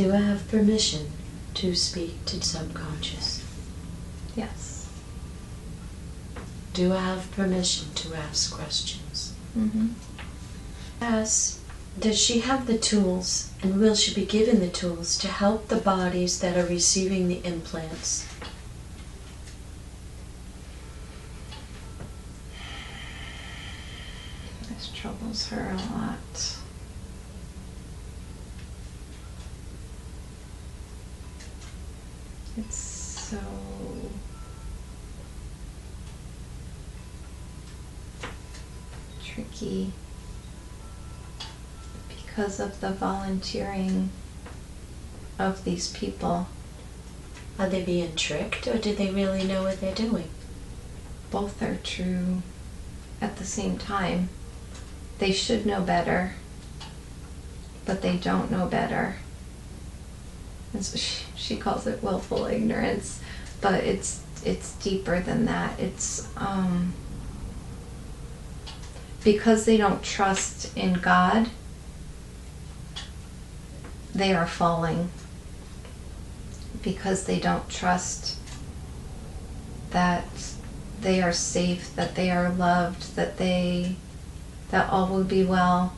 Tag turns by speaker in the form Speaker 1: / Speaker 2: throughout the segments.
Speaker 1: Do I have permission to speak to subconscious?
Speaker 2: Yes.
Speaker 1: Do I have permission to ask questions?
Speaker 2: Mm-hmm.
Speaker 1: Yes. Does she have the tools, and will she be given the tools to help the bodies that are receiving the implants?
Speaker 2: This troubles her a lot. It's so tricky because of the volunteering of these people.
Speaker 1: Are they being tricked, or do they really know what they're doing?
Speaker 2: Both are true at the same time. They should know better, but they don't know better. And so she calls it willful ignorance, but it's deeper than that. It's because they don't trust in God, they are falling. Because they don't trust that they are safe, that they are loved, that all will be well.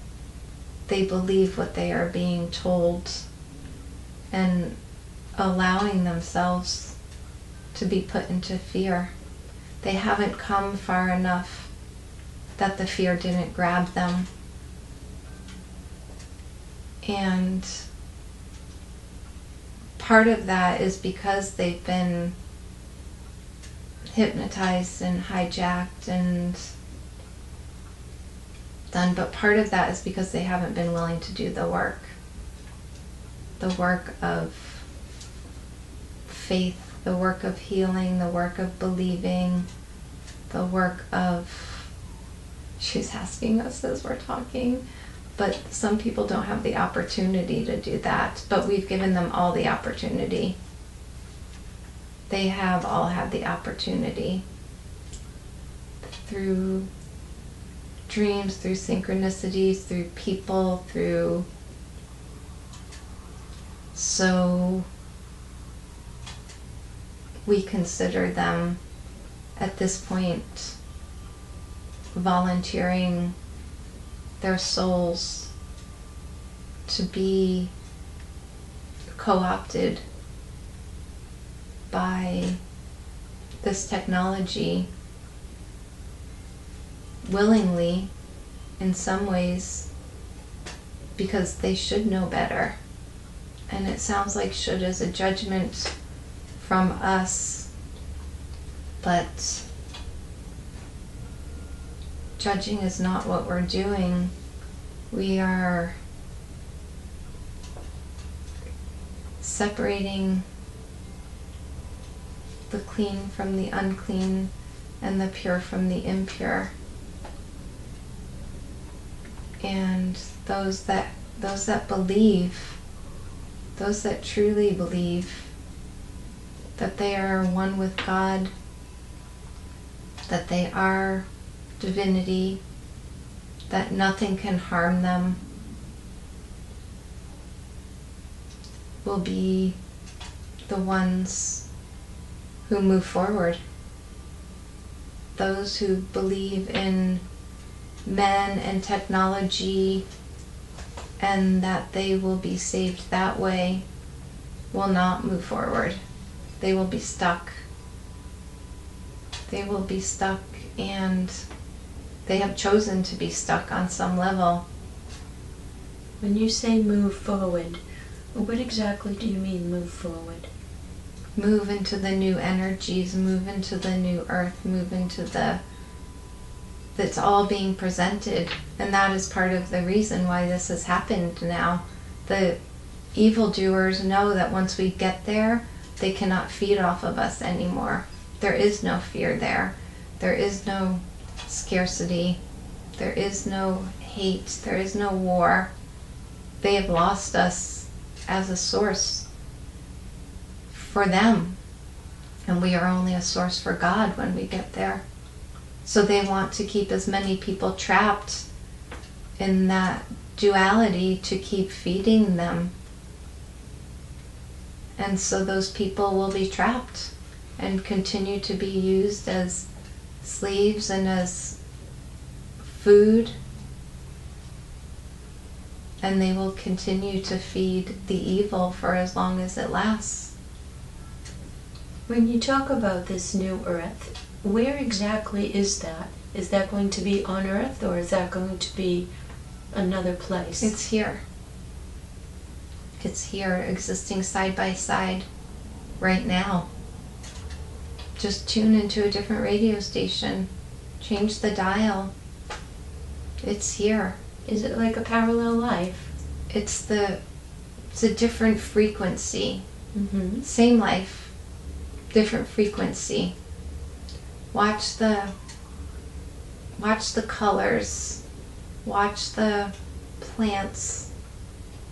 Speaker 2: They believe what they are being told and allowing themselves to be put into fear. They haven't come far enough that the fear didn't grab them. And part of that is because they've been hypnotized and hijacked and done, but part of that is because they haven't been willing to do the work of faith, the work of healing, the work of believing, the work of, she's asking us as we're talking, but some people don't have the opportunity to do that, but we've given them all the opportunity. They have all had the opportunity through dreams, through synchronicities, through people, through... So we consider them at this point volunteering their souls to be co-opted by this technology willingly, in some ways, because they should know better. And it sounds like should is a judgment from us, but judging is not what we're doing. We are separating the clean from the unclean and the pure from the impure. And those that believe, those that truly believe that they are one with God, that they are divinity, that nothing can harm them, will be the ones who move forward. Those who believe in men and technology and that they will be saved that way will not move forward. They will be stuck. They will be stuck, and they have chosen to be stuck on some level.
Speaker 1: When you say move forward, what exactly do you mean move forward?
Speaker 2: Move into the new energies, move into the new earth, move into that's all being presented. And that is part of the reason why this has happened now. The evildoers know that once we get there, they cannot feed off of us anymore. There is no fear there. There is no scarcity. There is no hate. There is no war. They have lost us as a source for them. And we are only a source for God when we get there. So they want to keep as many people trapped in that duality to keep feeding them. And so those people will be trapped and continue to be used as slaves and as food. And they will continue to feed the evil for as long as it lasts.
Speaker 1: When you talk about this new earth, where exactly is that? Is that going to be on Earth, or is that going to be another place?
Speaker 2: It's here. It's here, existing side by side, right now. Just tune into a different radio station. Change the dial. It's here.
Speaker 1: Is it like a parallel life?
Speaker 2: It's a different frequency.
Speaker 1: Mm-hmm.
Speaker 2: Same life, different frequency. Watch the colors. Watch the plants.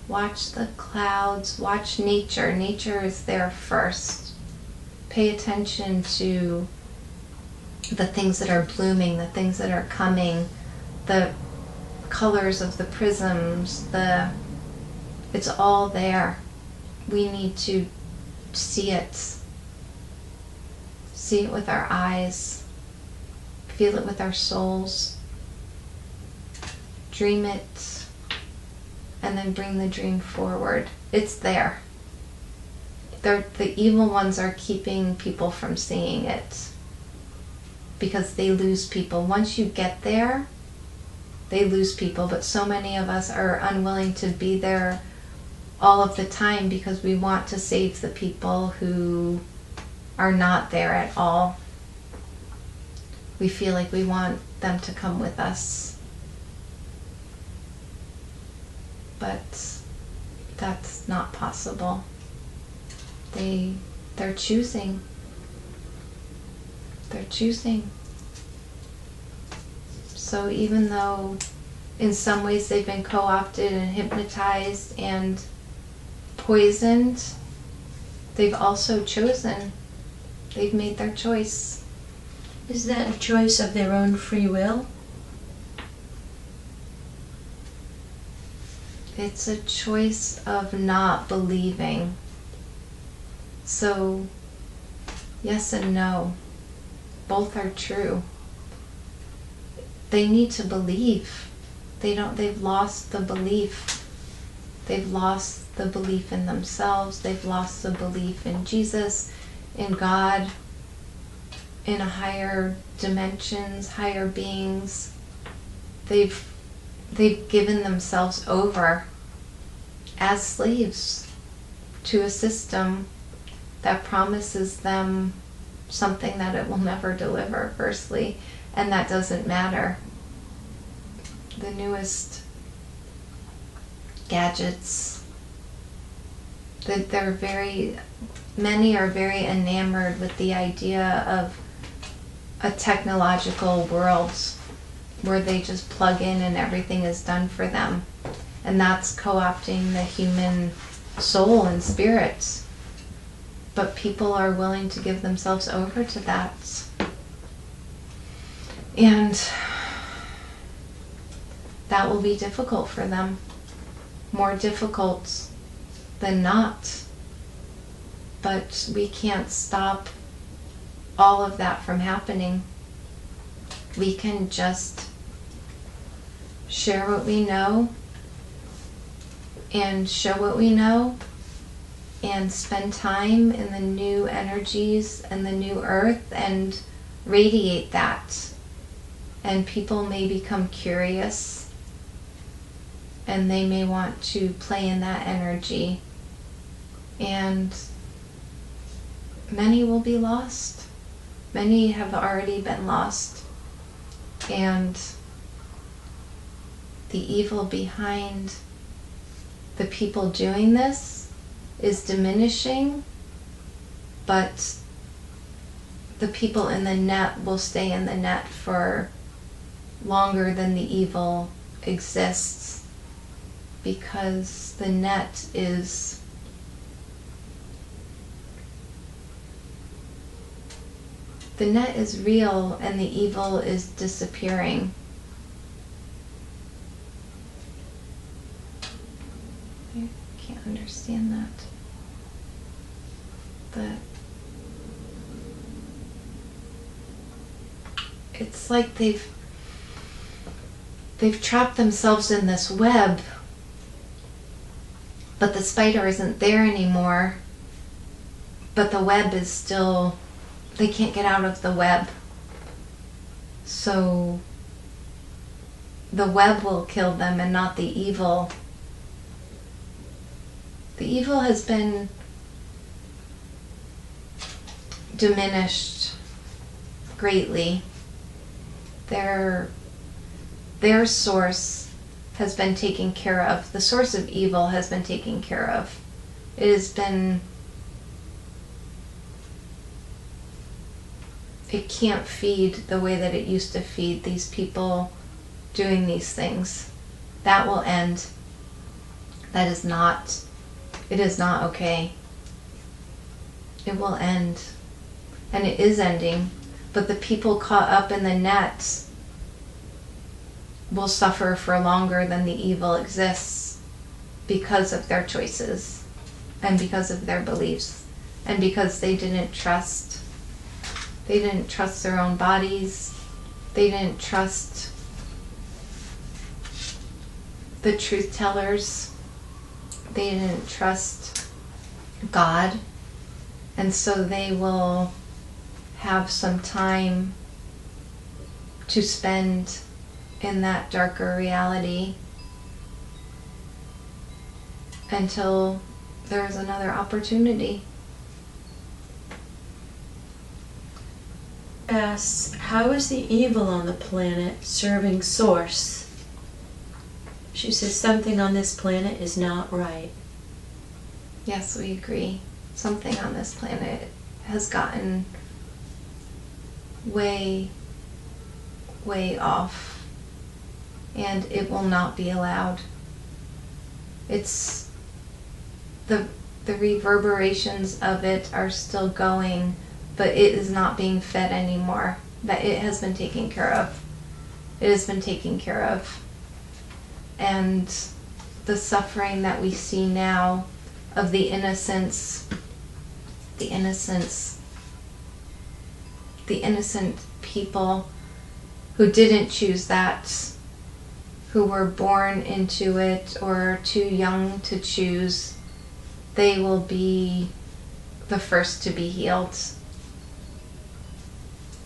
Speaker 2: Watch the clouds. Watch nature. Nature is there first. Pay attention to the things that are blooming, the things that are coming, the colors of the prisms, it's all there. We need to see it. See it with our eyes. Feel it with our souls. Dream it. And then bring the dream forward. It's there. The evil ones are keeping people from seeing it. Because they lose people. Once you get there, they lose people. But so many of us are unwilling to be there all of the time because we want to save the people who are not there at all. We feel like we want them to come with us. But that's not possible. They're choosing. They're choosing. So even though in some ways they've been co-opted and hypnotized and poisoned, they've also chosen. They've made their choice.
Speaker 1: Is that a choice of their own free will?
Speaker 2: It's a choice of not believing. So, yes and no. Both are true. They need to believe. They've lost the belief. They've lost the belief in themselves. They've lost the belief in Jesus, in God, in a higher dimensions, higher beings. They've given themselves over as slaves to a system that promises them something that it will never deliver, firstly, and that doesn't matter. The newest gadgets, many are very enamored with the idea of a technological world where they just plug in and everything is done for them. And that's co-opting the human soul and spirit. But people are willing to give themselves over to that. And that will be difficult for them. More difficult than not. But we can't stop all of that from happening. We can just share what we know and show what we know and spend time in the new energies and the new earth and radiate that. And people may become curious and they may want to play in that energy. And many will be lost. Many have already been lost. And the evil behind the people doing this is diminishing, but the people in the net will stay in the net for longer than the evil exists, because the net is real and the evil is disappearing. I can't understand that. It's like they've trapped themselves in this web, but the spider isn't there anymore, but the web is still, they can't get out of the web. So the web will kill them and not the evil. The evil has been diminished greatly. Their source has been taken care of. The source of evil has been taken care of. It can't feed the way that it used to feed these people doing these things. That will end. It is not okay. It will end. And it is ending. But the people caught up in the net will suffer for longer than the evil exists because of their choices and because of their beliefs and because they didn't trust their own bodies. They didn't trust the truth tellers. They didn't trust God. And so they will have some time to spend in that darker reality until there's another opportunity.
Speaker 1: Asks, how is the evil on the planet serving Source? She says something on this planet is not right.
Speaker 2: Yes, we agree. Something on this planet has gotten way, way off. And it will not be allowed. It's the reverberations of it are still going, but it is not being fed anymore. That it has been taken care of. It has been taken care of. And the suffering that we see now of the innocent people who didn't choose that, who were born into it or too young to choose, they will be the first to be healed.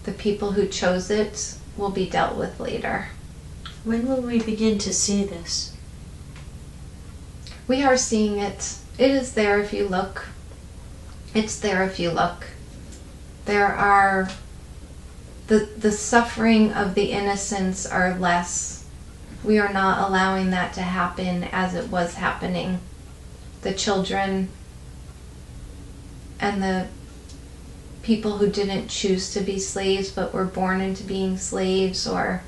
Speaker 2: The people who chose it will be dealt with later.
Speaker 1: When will we begin to see this?
Speaker 2: We are seeing it. It is there if you look. It's there if you look. There are the suffering of the innocents are less. We are not allowing that to happen as it was happening. The children and the people who didn't choose to be slaves but were born into being slaves or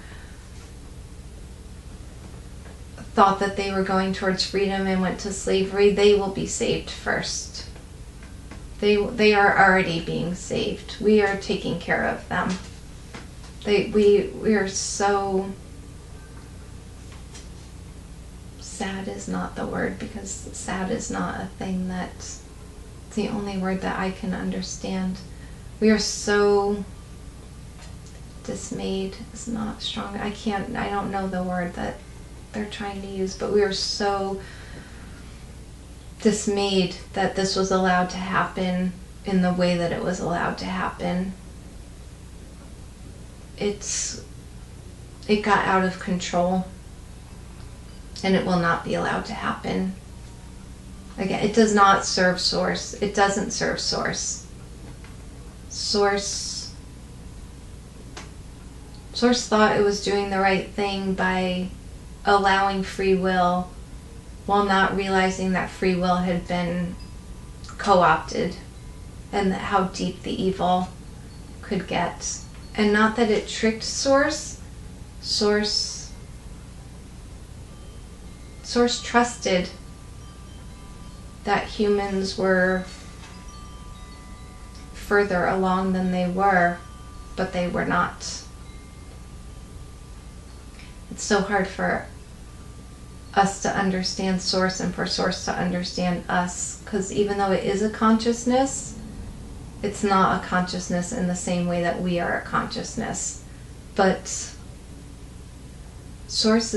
Speaker 2: thought that they were going towards freedom and went to slavery, they will be saved first. They are already being saved. We are taking care of them. We are so... sad is not the word, because sad is not a thing that's the only word that I can understand. We are so dismayed is not strong. I don't know the word that they're trying to use, but we are so dismayed that this was allowed to happen in the way that it was allowed to happen. It got out of control, and it will not be allowed to happen. Again, it does not serve Source. It doesn't serve Source. Source thought it was doing the right thing by allowing free will while not realizing that free will had been co-opted and how deep the evil could get. And not that it tricked Source. Source trusted that humans were further along than they were, but they were not. It's so hard for us to understand Source and for Source to understand us, because even though it is a consciousness, It's not a consciousness in the same way that we are a consciousness. But Source,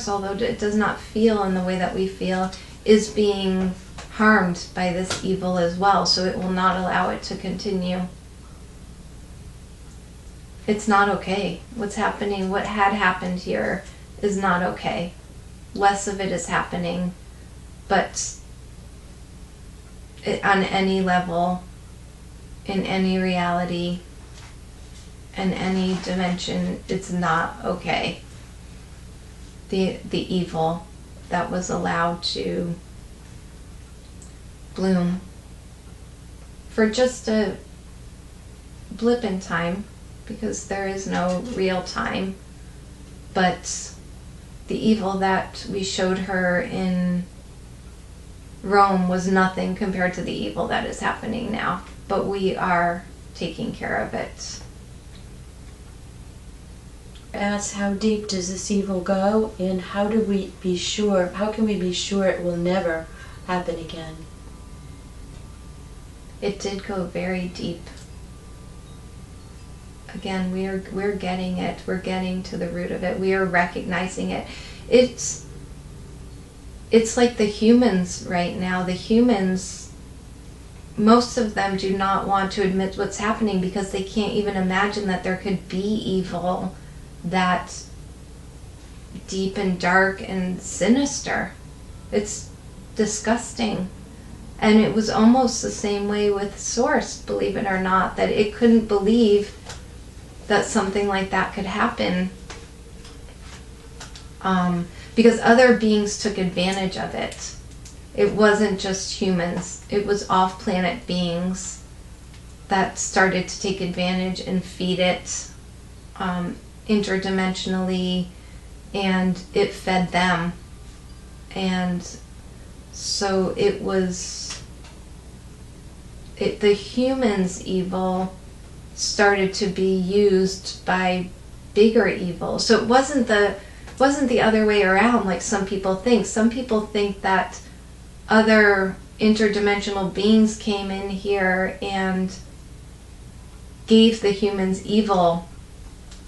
Speaker 2: although it does not feel in the way that we feel, is being harmed by this evil as well, so it will not allow it to continue. It's not okay. What's happening, what had happened here is not okay. Less of it is happening, but on any level, in any reality, in any dimension, it's not okay. The evil that was allowed to bloom for just a blip in time, because there is no real time, but the evil that we showed her in Rome was nothing compared to the evil that is happening now, but we are taking care of it.
Speaker 1: Ask, how deep does this evil go, and how can we be sure it will never happen again?
Speaker 2: It did go very deep. Again, we're getting it. We're getting to the root of it. We are recognizing it. It's like the humans right now. The humans, most of them do not want to admit what's happening because they can't even imagine that there could be evil that deep and dark and sinister. It's disgusting. And it was almost the same way with Source, believe it or not, that it couldn't believe that something like that could happen, because other beings took advantage of it. It wasn't just humans. It was off-planet beings that started to take advantage and feed it interdimensionally, and it fed them. And so it was the humans' evil started to be used by bigger evil. So it wasn't the other way around like some people think. Some people think that other interdimensional beings came in here and gave the humans evil.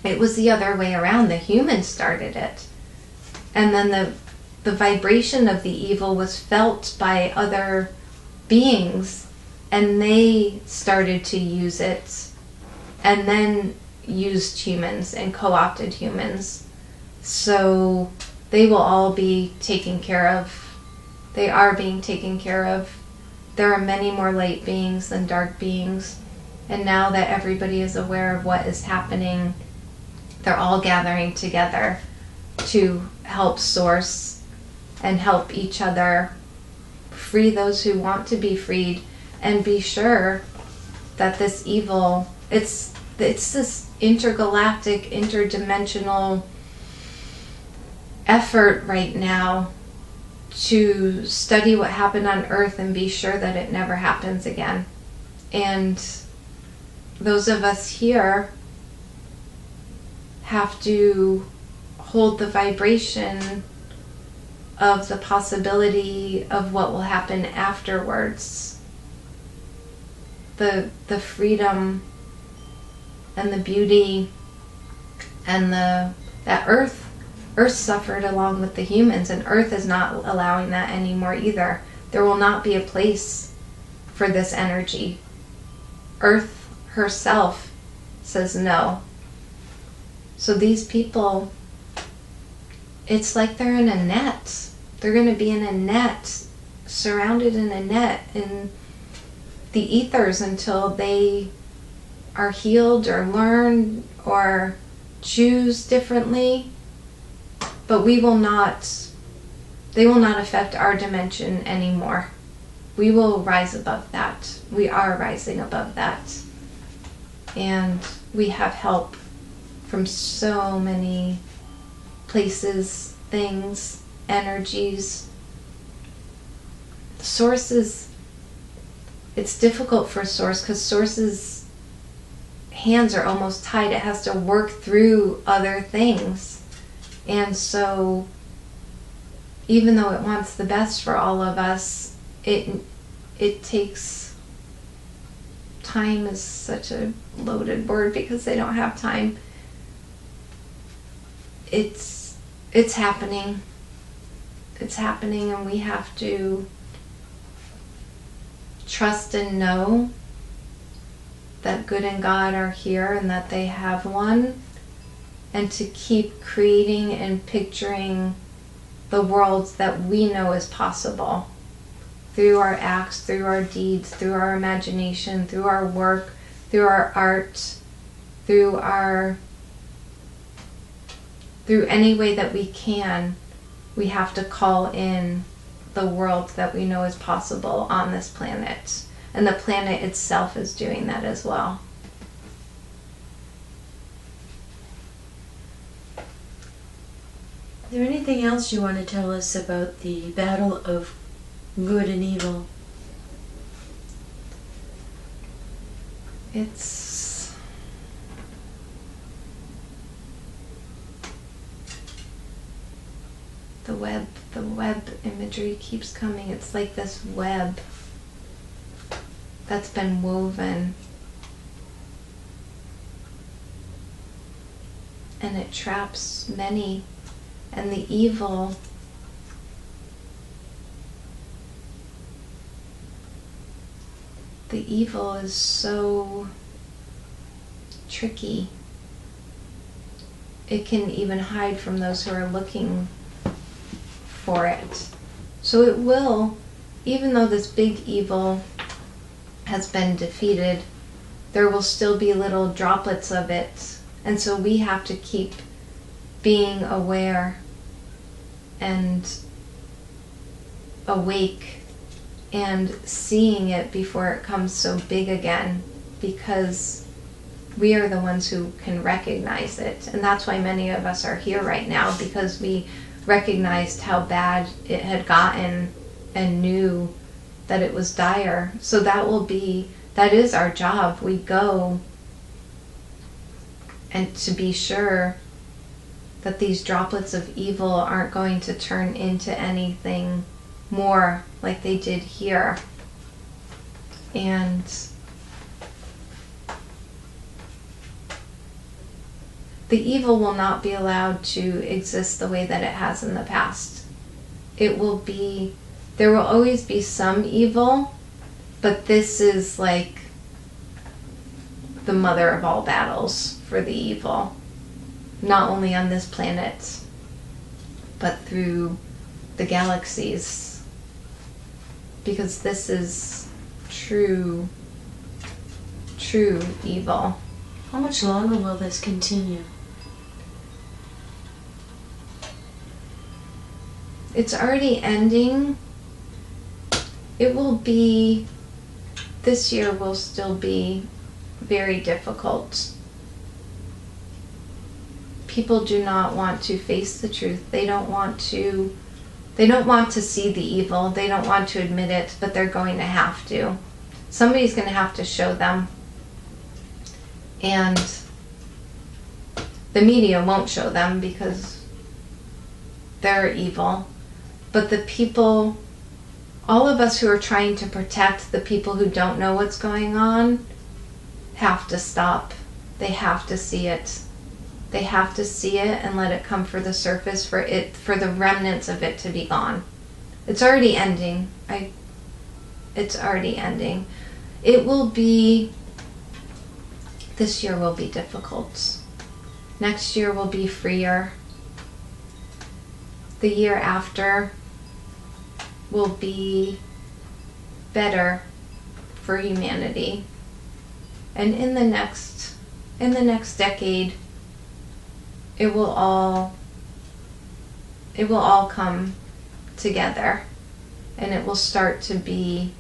Speaker 2: It was the other way around. The humans started it. And then the vibration of the evil was felt by other beings, and they started to use it, and then used humans and co-opted humans. So they will all be taken care of. They are being taken care of. There are many more light beings than dark beings. And now that everybody is aware of what is happening, they're all gathering together to help Source and help each other free those who want to be freed, and be sure that this evil, it's this intergalactic, interdimensional effort right now to study what happened on Earth and be sure that it never happens again. And those of us here have to hold the vibration of the possibility of what will happen afterwards. The freedom and the beauty and that Earth suffered along with the humans, and Earth is not allowing that anymore either. There will not be a place for this energy. Earth herself says no. So these people, it's like they're in a net. They're going to be in a net, surrounded in a net in the ethers until they are healed or learn or choose differently. But they will not affect our dimension anymore. We will rise above that. We are rising above that. And we have help from so many places, things, energies. Sources, it's difficult for Source because Source's hands are almost tied. It has to work through other things. And so even though it wants the best for all of us, it takes time is such a loaded word because they don't have time. It's happening. It's happening, and we have to trust and know that good and God are here and that they have one, and to keep creating and picturing the worlds that we know is possible through our acts, through our deeds, through our imagination, through our work, through our art, through any way that we can. We have to call in the world that we know is possible on this planet. And the planet itself is doing that as well.
Speaker 1: Is there anything else you want to tell us about the battle of good and evil?
Speaker 2: It's the web imagery keeps coming. It's like this web that's been woven, and it traps many, and the evil is so tricky. It can even hide from those who are looking for it. So it will, even though this big evil has been defeated, there will still be little droplets of it. And so we have to keep being aware and awake and seeing it before it comes so big again, because we are the ones who can recognize it. And that's why many of us are here right now, because we recognized how bad it had gotten and knew that it was dire. So that is our job. We go and to be sure that these droplets of evil aren't going to turn into anything more like they did here. And the evil will not be allowed to exist the way that it has in the past. There will always be some evil, but this is like the mother of all battles for the evil, not only on this planet, but through the galaxies, because this is true evil.
Speaker 1: How much longer will this continue?
Speaker 2: It's already ending. This year will still be very difficult. People do not want to face the truth. They don't want to see the evil. They don't want to admit it, but they're going to have to. Somebody's going to have to show them. And the media won't show them because they're evil. But the people, all of us who are trying to protect the people who don't know what's going on, have to stop. They have to see it. They have to see it and let it come for the surface, for the remnants of it to be gone. It's already ending. It's already ending. This year will be difficult. Next year will be freer. The year after will be better for humanity. And in the next decade, it will all come together, and it will start to be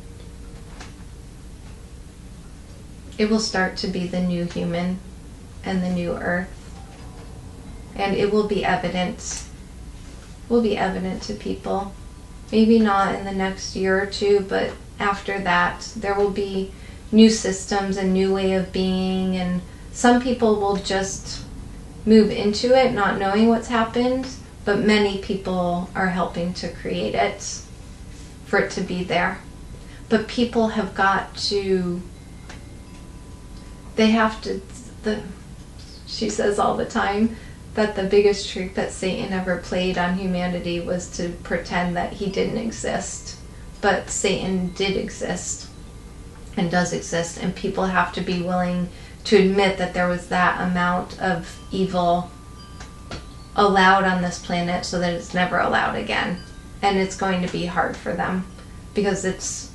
Speaker 2: the new human and the new earth, and it will be evident to people. Maybe not in the next year or two, but after that there will be new systems and new way of being, and some people will just move into it not knowing what's happened, but many people are helping to create it for it to be there. But people have got to, she says all the time that the biggest trick that Satan ever played on humanity was to pretend that he didn't exist. But Satan did exist and does exist, and people have to be willing to admit that there was that amount of evil allowed on this planet so that it's never allowed again. And it's going to be hard for them because it's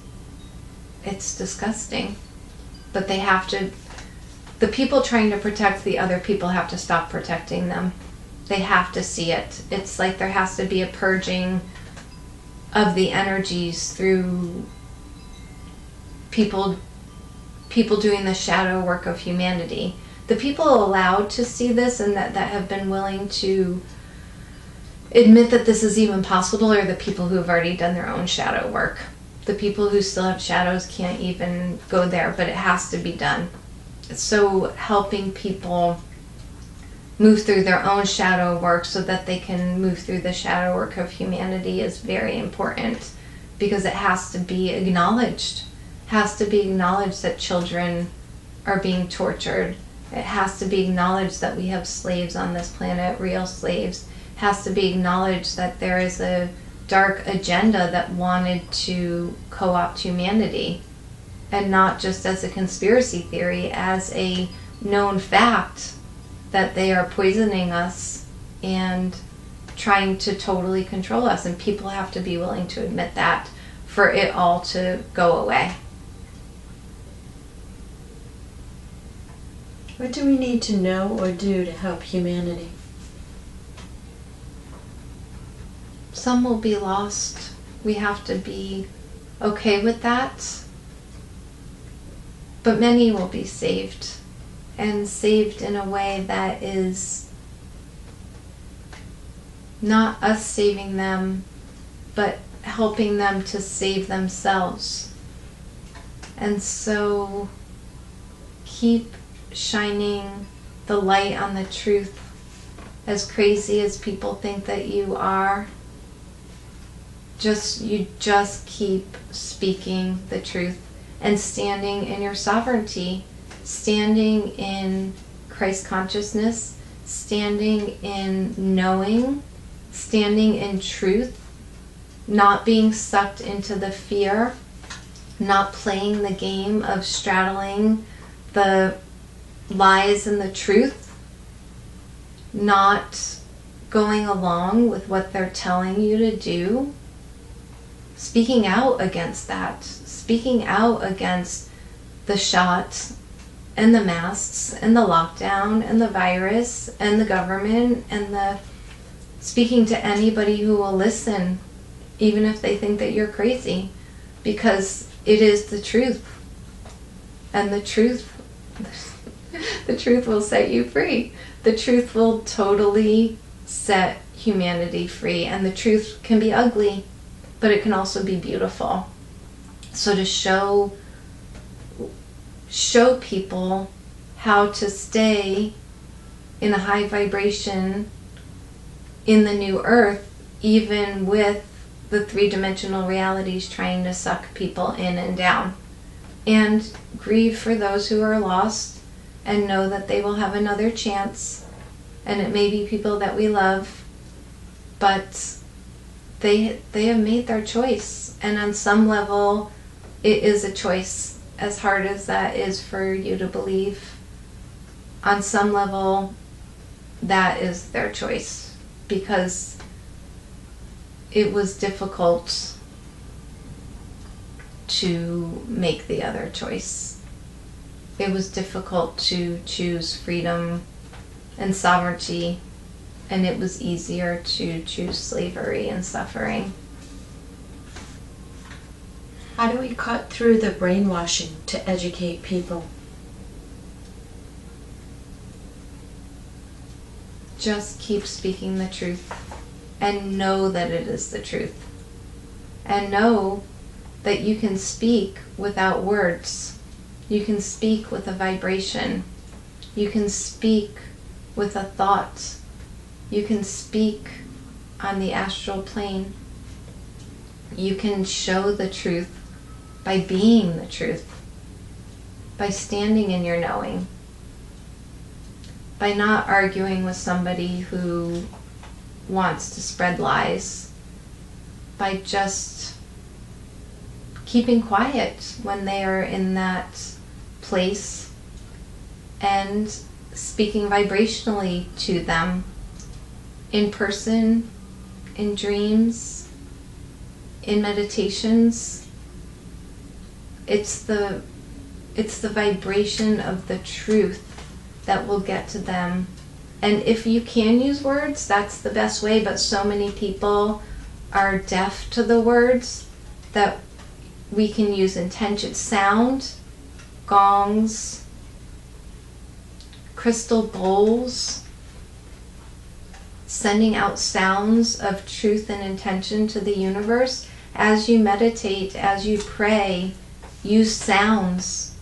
Speaker 2: disgusting. But they have to, the people trying to protect the other people have to stop protecting them. They have to see it. It's like there has to be a purging of the energies through people doing the shadow work of humanity. The people allowed to see this and that have been willing to admit that this is even possible are the people who have already done their own shadow work. The people who still have shadows can't even go there, but it has to be done. So helping people move through their own shadow work so that they can move through the shadow work of humanity is very important, because it has to be acknowledged. It has to be acknowledged that children are being tortured. It has to be acknowledged that we have slaves on this planet, real slaves. It has to be acknowledged that there is a dark agenda that wanted to co-opt humanity, and not just as a conspiracy theory, as a known fact that they are poisoning us and trying to totally control us. And people have to be willing to admit that for it all to go away.
Speaker 1: What do we need to know or do to help humanity?
Speaker 2: Some will be lost. We have to be okay with that. But many will be saved, and saved in a way that is not us saving them, but helping them to save themselves. And so keep shining the light on the truth. As crazy as people think that you are, you just keep speaking the truth and standing in your sovereignty, standing in Christ consciousness, standing in knowing, standing in truth, not being sucked into the fear, not playing the game of straddling the lies and the truth, not going along with what they're telling you to do, speaking out against that, speaking out against the shot and the masks and the lockdown and the virus and the government and the speaking to anybody who will listen, even if they think that you're crazy, because it is the truth. And the truth will set you free. The truth will totally set humanity free. And the truth can be ugly, but it can also be beautiful. So to show people how to stay in a high vibration in the new earth, even with the three-dimensional realities trying to suck people in and down. And grieve for those who are lost, and know that they will have another chance. And it may be people that we love, but they have made their choice. And on some level, it is a choice, as hard as that is for you to believe. On some level, that is their choice, because it was difficult to make the other choice. It was difficult to choose freedom and sovereignty, and it was easier to choose slavery and suffering.
Speaker 1: How do we cut through the brainwashing to educate people?
Speaker 2: Just keep speaking the truth, and know that it is the truth. And know that you can speak without words. You can speak with a vibration. You can speak with a thought. You can speak on the astral plane. You can show the truth by being the truth, by standing in your knowing, by not arguing with somebody who wants to spread lies, by just keeping quiet when they are in that place and speaking vibrationally to them in person, in dreams, in meditations. It's the vibration of the truth that will get to them. And if you can use words, that's the best way, but so many people are deaf to the words that we can use intention, sound, gongs, crystal bowls, sending out sounds of truth and intention to the universe. As you meditate, as you pray, use sounds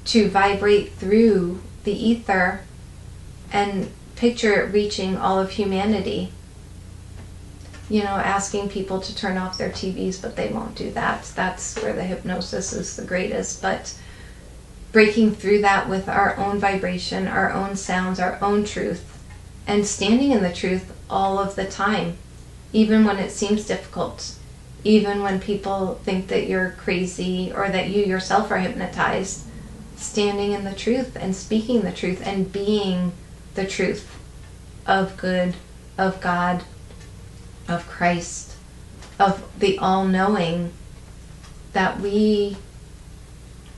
Speaker 2: to vibrate through the ether and picture it reaching all of humanity. You know, asking people to turn off their TVs, but they won't do that. That's where the hypnosis is the greatest. But breaking through that with our own vibration, our own sounds, our own truth, and standing in the truth all of the time, even when it seems difficult, even when people think that you're crazy or that you yourself are hypnotized, standing in the truth and speaking the truth and being the truth of good, of God, of Christ, of the all-knowing, that we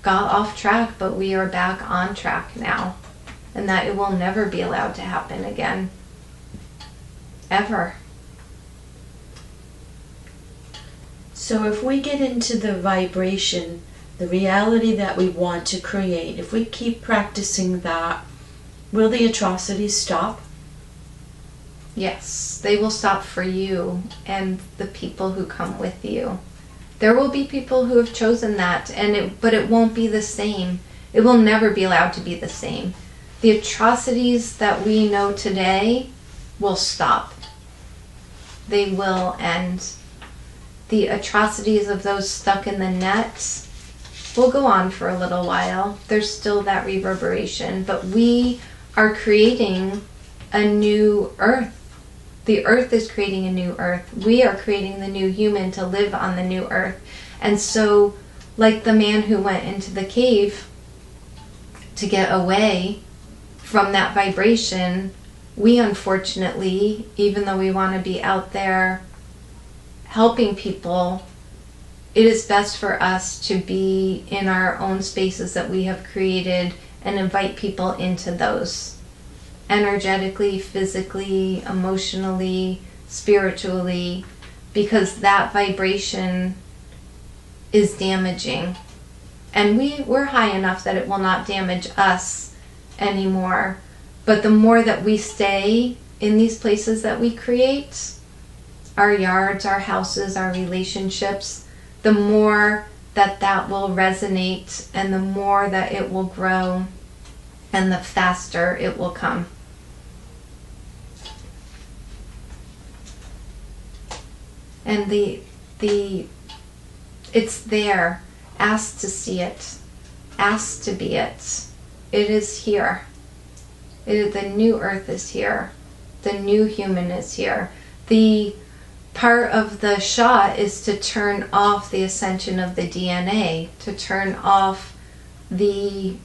Speaker 2: got off track, but we are back on track now, and that it will never be allowed to happen again, ever.
Speaker 1: So if we get into the vibration, the reality that we want to create, if we keep practicing that, will the atrocities stop?
Speaker 2: Yes, they will stop for you and the people who come with you. There will be people who have chosen that, but it won't be the same. It will never be allowed to be the same. The atrocities that we know today will stop. They will end. The atrocities of those stuck in the net will go on for a little while. There's still that reverberation, but we are creating a new earth. The earth is creating a new earth. We are creating the new human to live on the new earth. And so, like the man who went into the cave to get away from that vibration, we unfortunately, even though we want to be out there helping people, it is best for us to be in our own spaces that we have created and invite people into those. Energetically, physically, emotionally, spiritually, because that vibration is damaging. And we're high enough that it will not damage us anymore. But the more that we stay in these places that we create, our yards, our houses, our relationships, the more that will resonate, and the more that it will grow, and the faster it will come. And it's there. Ask to see it. Ask to be it. It is here. The new earth is here. The new human is here. The part of the shot is to turn off the ascension of the DNA, to turn off the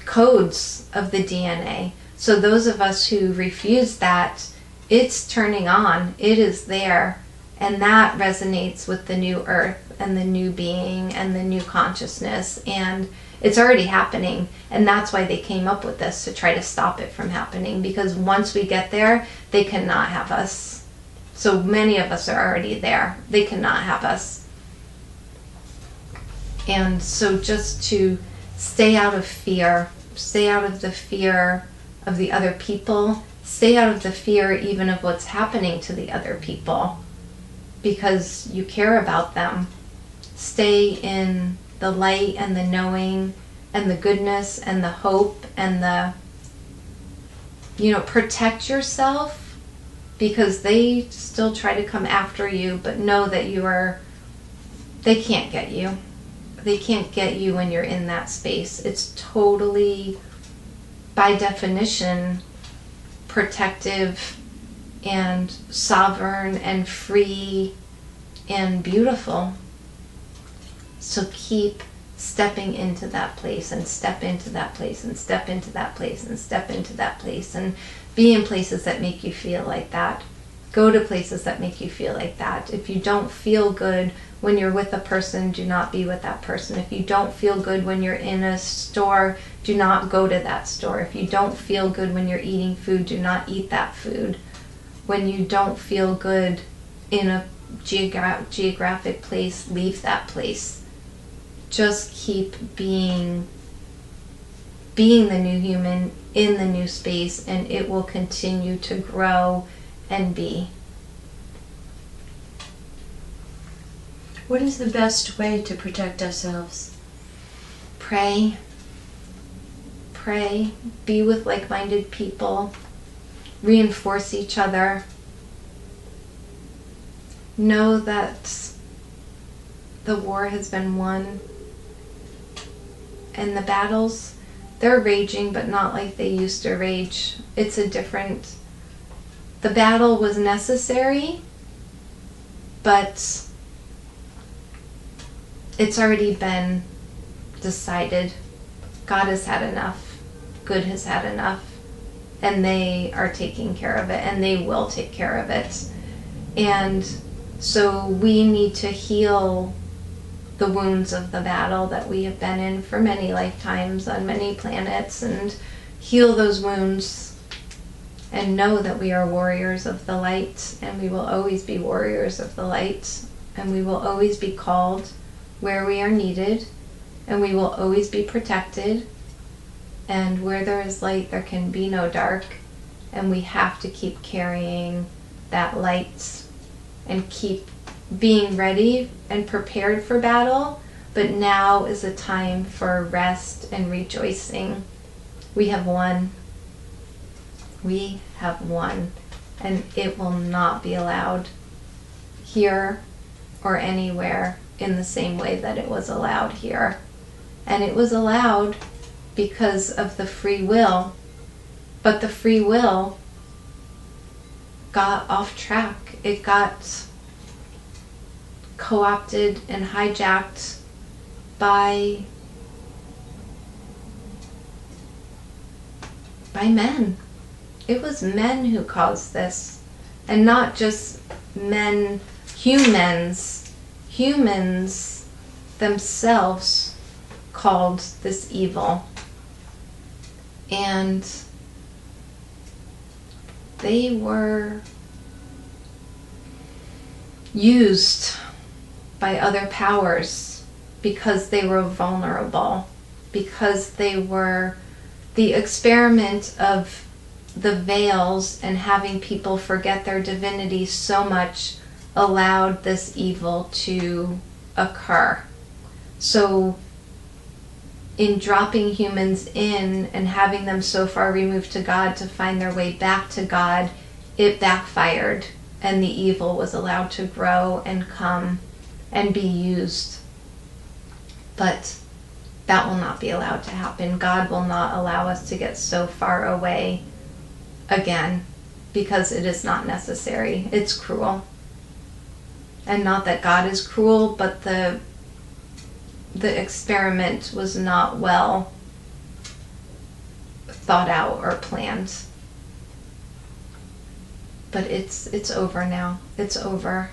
Speaker 2: codes of the DNA. So those of us who refuse that, it's turning on. It is there. And that resonates with the new earth and the new being and the new consciousness. And it's already happening. And that's why they came up with this, to try to stop it from happening. Because once we get there, they cannot have us. So many of us are already there. They cannot have us. And so just to stay out of fear, stay out of the fear of the other people, stay out of the fear even of what's happening to the other people, because you care about them. Stay in the light and the knowing and the goodness and the hope and the, protect yourself, because they still try to come after you, but know that they can't get you. get you when you're in that space. It's totally, by definition, protective and sovereign and free and beautiful. So keep stepping into that place, and step into that place, and step into that place, and step into that place, and be in places that make you feel like that. Go to places that make you feel like that. If you don't feel good when you're with a person, do not be with that person. If you don't feel good when you're in a store, do not go to that store. If you don't feel good when you're eating food, do not eat that food. When you don't feel good in a geographic place, leave that place. Just keep being the new human in the new space, and it will continue to grow and be.
Speaker 1: What is the best way to protect ourselves?
Speaker 2: Pray. Pray. Be with like-minded people. Reinforce each other. Know that the war has been won. And the battles, they're raging, but not like they used to rage. It's a different... The battle was necessary, but it's already been decided. God has had enough. Good has had enough. And they are taking care of it, and they will take care of it. And so we need to heal the wounds of the battle that we have been in for many lifetimes on many planets, and heal those wounds and know that we are warriors of the light, and we will always be warriors of the light, and we will always be called where we are needed, and we will always be protected, and where there is light there can be no dark, and we have to keep carrying that light and keep being ready and prepared for battle. But now is a time for rest and rejoicing. We have won. We have won, and it will not be allowed here or anywhere in the same way that it was allowed here. And it was allowed because of the free will, but the free will got off track. It got co-opted and hijacked by men. It was men who caused this, and not just men, humans themselves called this evil. And they were used by other powers because they were vulnerable, because they were the experiment of the veils and having people forget their divinity so much allowed this evil to occur. So in dropping humans in and having them so far removed to God to find their way back to God, it backfired, and the evil was allowed to grow and come and be used. But that will not be allowed to happen. God will not allow us to get so far away again, because it is not necessary. It's cruel. And not that God is cruel, but the experiment was not well thought out or planned. But it's over now. It's over.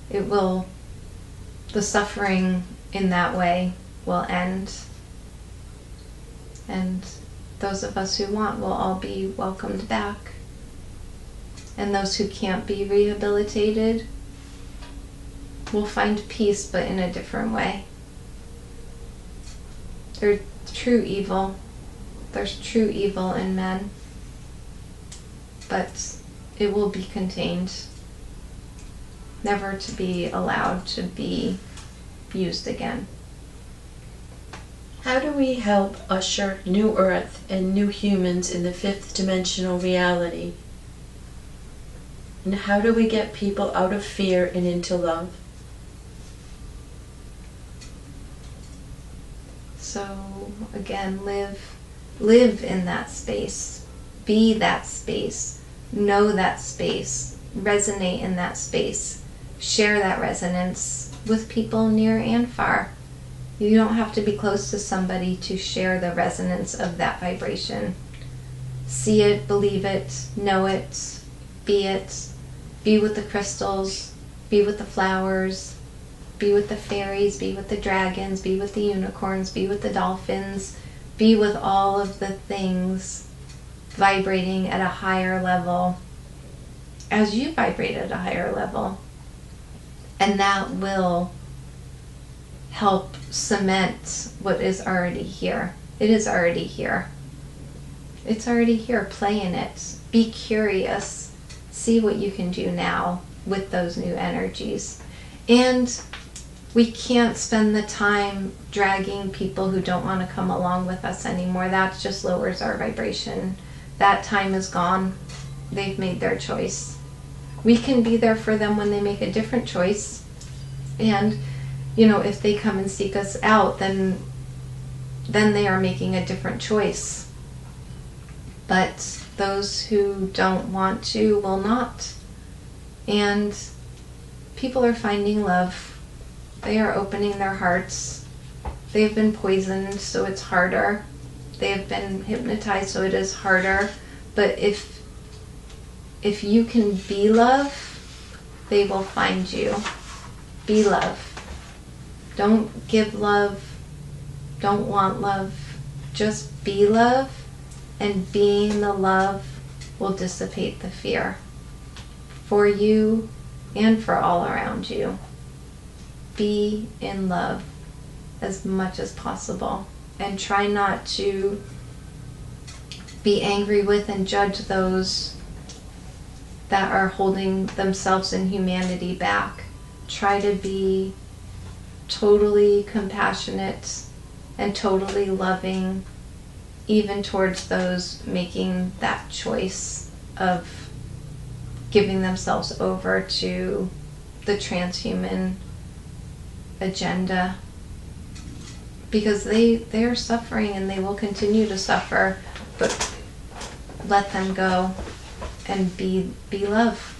Speaker 2: It will, the suffering in that way will end. And those of us who want will all be welcomed back. And those who can't be rehabilitated will find peace, but in a different way. There's true evil. There's true evil in men. But it will be contained, never to be allowed to be used again.
Speaker 1: How do we help usher new Earth and new humans in the fifth dimensional reality? And how do we get people out of fear and into love?
Speaker 2: so again, live in that space, be that space, know that space, resonate in that space, share that resonance with people near and far. You don't have to be close to somebody to share the resonance of that vibration. See it, believe it, know it, be it. Be with the crystals, be with the flowers, be with the fairies, be with the dragons, be with the unicorns, be with the dolphins, be with all of the things vibrating at a higher level as you vibrate at a higher level. And that will help cement what is already here. It is already here. It's already here. Play in it. Be curious. See what you can do now with those new energies. And we can't spend the time dragging people who don't want to come along with us anymore. That just lowers our vibration. That time is gone. They've made their choice. We can be there for them when they make a different choice. And, you know, if they come and seek us out, then they are making a different choice. But those who don't want to will not. And people are finding love. They are opening their hearts. They've been poisoned, so it's harder. They have been hypnotized, so it is harder. But if you can be love, they will find you. Be love. Don't give love. Don't want love. Just be love. And being the love will dissipate the fear for you and for all around you. Be in love as much as possible, and try not to be angry with and judge those that are holding themselves and humanity back. Try to be totally compassionate and totally loving, even towards those making that choice of giving themselves over to the transhuman agenda, because they are suffering and they will continue to suffer. But let them go and be love.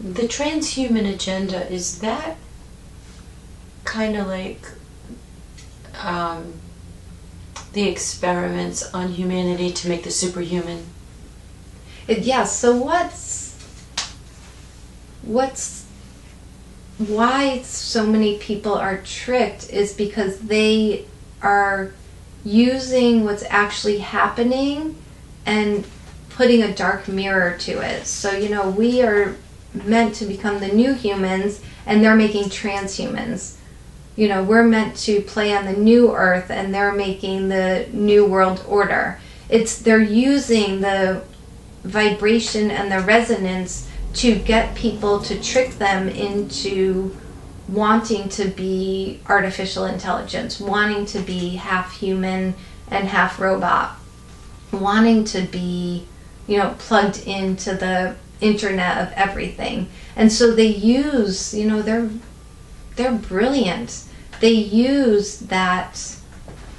Speaker 1: The transhuman agenda, is that kind of like the experiments on humanity to make the superhuman?
Speaker 2: Yes. So why so many people are tricked is because they are using what's actually happening and putting a dark mirror to it. So, you know, we are meant to become the new humans, and they're making transhumans. You know, we're meant to play on the new earth, and they're making the new world order. They're using the vibration and the resonance to get people, to trick them into wanting to be artificial intelligence, wanting to be half human and half robot, wanting to be, you know, plugged into the internet of everything. And so they use, you know, they're brilliant. They use that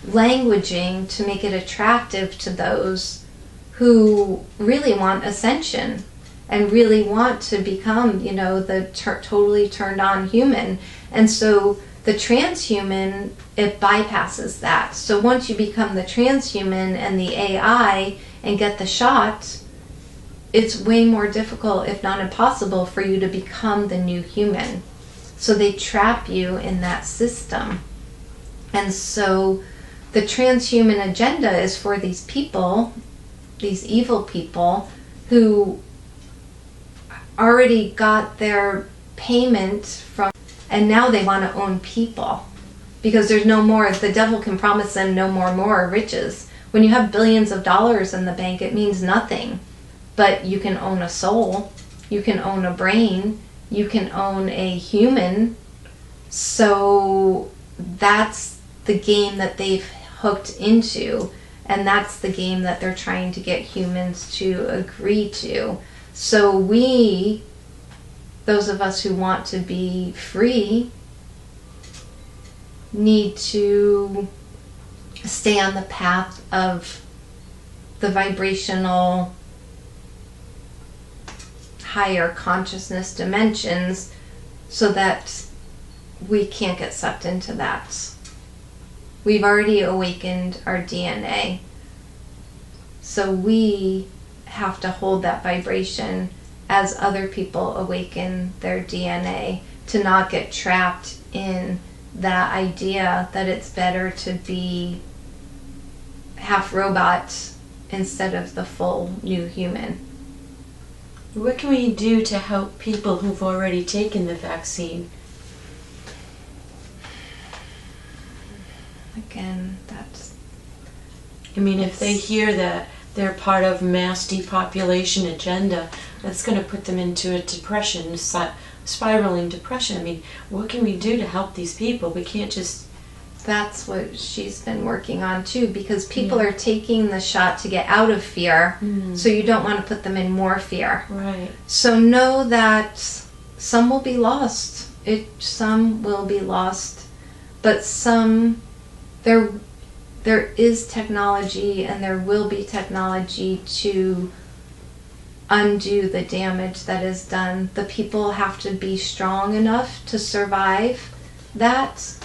Speaker 2: languaging to make it attractive to those who really want ascension and really want to become, you know, the totally turned on human. And so the transhuman, it bypasses that. So once you become the transhuman and the AI and get the shot, it's way more difficult, if not impossible, for you to become the new human. So they trap you in that system. And so the transhuman agenda is for these people, these evil people, who already got their payment from, and now they want to own people. Because there's no more, the devil can promise them no more riches. When you have billions of dollars in the bank, it means nothing. But you can own a soul, you can own a brain, you can own a human. So that's the game that they've hooked into, and that's the game that they're trying to get humans to agree to. So we, those of us who want to be free, need to stay on the path of the vibrational higher consciousness dimensions, so that we can't get sucked into that. We've already awakened our DNA, so we have to hold that vibration as other people awaken their DNA, to not get trapped in that idea that it's better to be half robot instead of the full new human.
Speaker 1: What can we do to help people who've already taken the vaccine?
Speaker 2: Again, that's...
Speaker 1: I mean, if they hear that they're part of mass depopulation agenda, that's going to put them into a depression, spiraling depression. I mean, what can we do to help these people? We can't just...
Speaker 2: That's what she's been working on too, because people are taking the shot to get out of fear, so you don't want to put them in more fear.
Speaker 1: Right.
Speaker 2: So know that some will be lost. Some will be lost, but some, there is technology, and there will be technology to undo the damage that is done. The people have to be strong enough to survive that.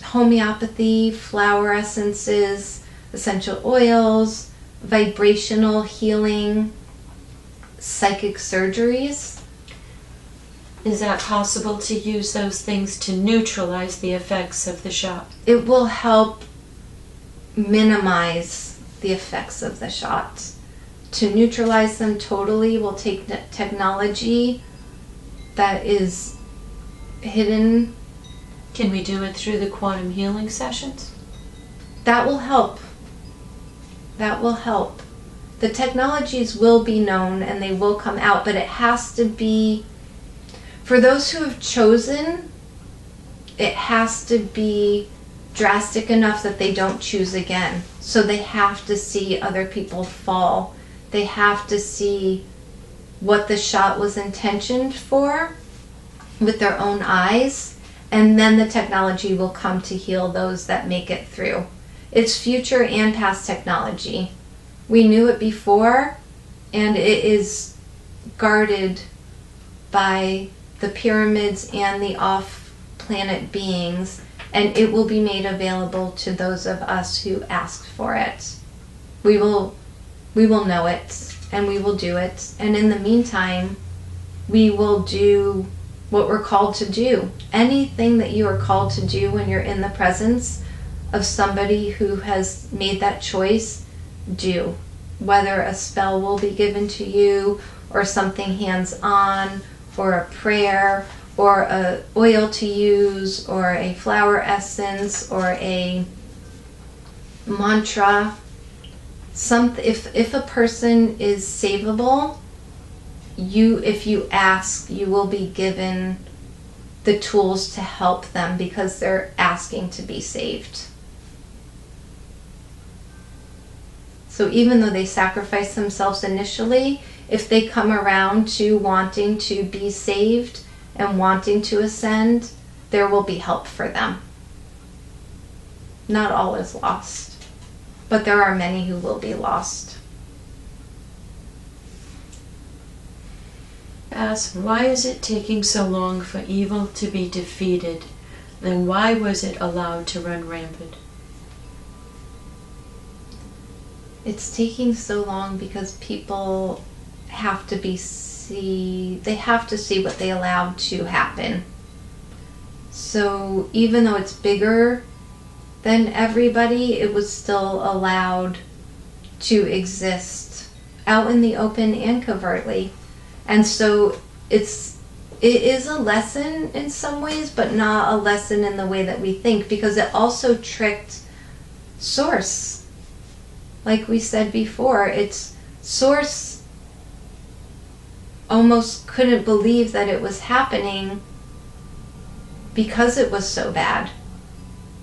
Speaker 2: Homeopathy, flower essences, essential oils, vibrational healing, psychic surgeries.
Speaker 1: Is that possible to use those things to neutralize the effects of the shot?
Speaker 2: It will help minimize the effects of the shot. To neutralize them totally will take technology that is hidden.
Speaker 1: Can we do it through the quantum healing sessions?
Speaker 2: That will help. That will help. The technologies will be known and they will come out, but it has to be, for those who have chosen, it has to be drastic enough that they don't choose again. So they have to see other people fall. They have to see what the shot was intentioned for with their own eyes. And then the technology will come to heal those that make it through. It's future and past technology. We knew it before, and it is guarded by the pyramids and the off-planet beings, and it will be made available to those of us who ask for it. We will know it, and we will do it. And in the meantime, we will do what we're called to do. Anything that you are called to do when you're in the presence of somebody who has made that choice, do. Whether a spell will be given to you, or something hands-on, or a prayer, or a oil to use, or a flower essence, or a mantra. If a person is savable, if you ask, you will be given the tools to help them, because they're asking to be saved. So even though they sacrifice themselves initially, if they come around to wanting to be saved and wanting to ascend, there will be help for them. Not all is lost, but there are many who will be lost.
Speaker 1: Ask, why is it taking so long for evil to be defeated? Then why was it allowed to run rampant?
Speaker 2: It's taking so long because people have to see what they allowed to happen. So even though it's bigger than everybody, it was still allowed to exist out in the open and covertly. And so it is a lesson in some ways, but not a lesson in the way that we think, because it also tricked Source. Like we said before, Source almost couldn't believe that it was happening because it was so bad.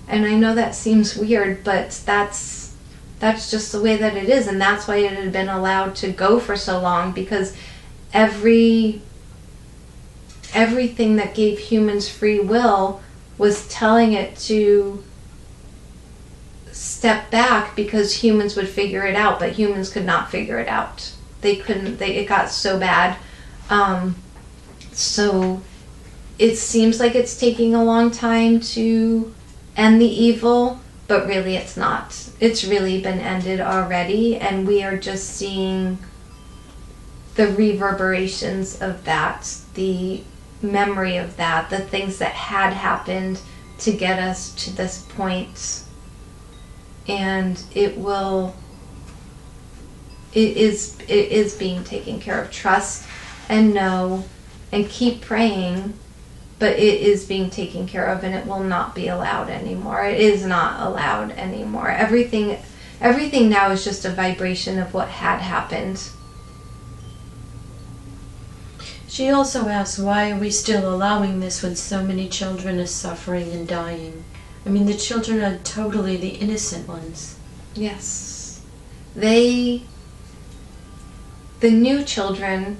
Speaker 2: And I know that seems weird, but that's just the way that it is, and that's why it had been allowed to go for so long, because everything that gave humans free will was telling it to step back because humans would figure it out, but humans could not figure it out. They couldn't. It got so bad. So it seems like it's taking a long time to end the evil, but really it's not. It's really been ended already, and we are just seeing the reverberations of that, the memory of that, the things that had happened to get us to this point. And it is being taken care of. Trust and know and keep praying, but it is being taken care of, and it will not be allowed anymore. It is not allowed anymore. Everything now is just a vibration of what had happened.
Speaker 1: She also asks, why are we still allowing this when so many children are suffering and dying? I mean, the children are totally the innocent ones.
Speaker 2: Yes. The new children